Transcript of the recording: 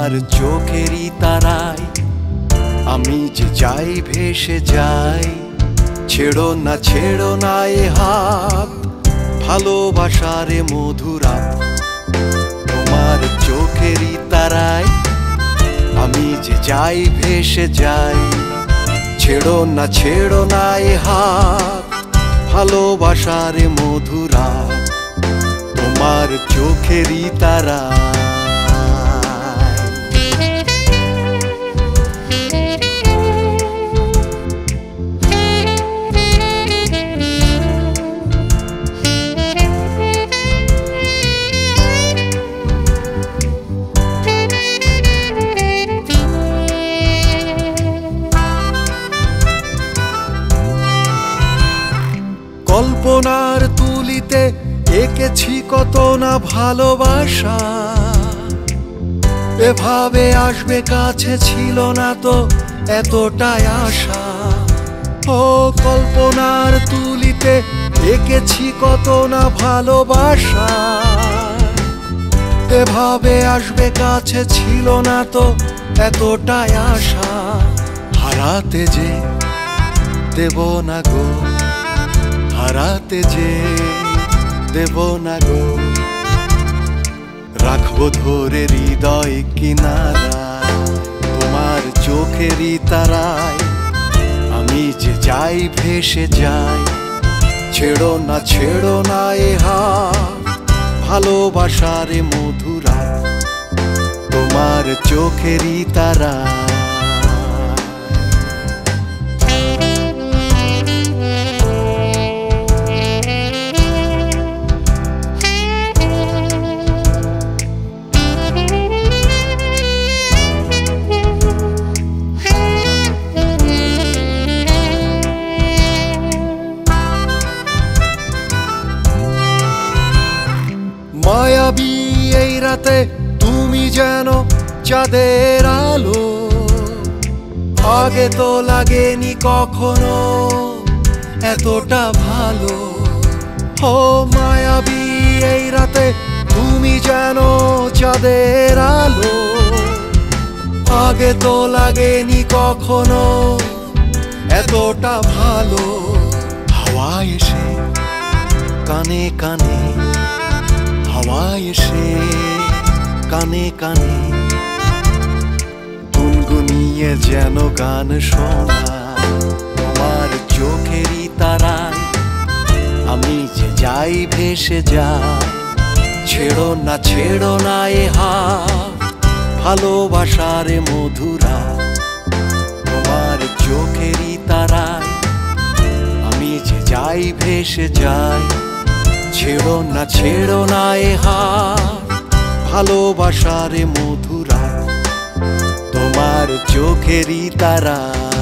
তোমার চোখেরই তারায় আমি যে যাই ভেসে যাই। ছেড়ো না এ হাত, ভালোবাসার মধুরাত। তোমার চোখেরই তারায় আমি যে যাই ভেসে যাই। ছেড়ো না এ হাত, ভালোবাসার মধুরাত। তোমার চোখেরই তারায়। কল্পনার তুলিতে এঁকেছি কত না ভালোবাসা। এভাবে আসবে কাছে ছিল না তো এতটাই আশা। ও কল্পনার তুলিতে এঁকেছি কত না ভালোবাসা। এভাবে আসবে কাছে ছিল না তো এতটাই আশা। হারাতে যে দেব না গো, হারাতে যে দেব না গো। রাখবো ধরে হৃদয় কিনারা, তোমার চোখেরই তারায় আমি যে যাই ভেসে যাই। ছেড়ো না এ হাত, ভালোবাসার মধুরাত। তোমার চোখেরই তারায়। মায়াবী এই রাতে তুমি যেন চাঁদের আলো। আগে তো লাগেনি কখনো এতটা ভালো। ও মায়াবী এই রাতে তুমি যেন চাঁদের আলো। আগে তো লাগেনি কখনো এতটা ভালো। হাওয়া এসে কানে কানে, হাওয়া এসে কানে কানে গুনগুনিয়ে যেন গান শোনা। তোমার চোখেরই তারায় আমি যে যাই ভেসে যাই। ছেড়ো না এ হাত, ভালোবাসার মধুরাত। তোমার চোখেরই তারায় আমি যে যাই ভেসে যাই। ছেড়ো না এ হাত, ভালোবাসার মধুরাত। তোমার চোখেরই তারায়।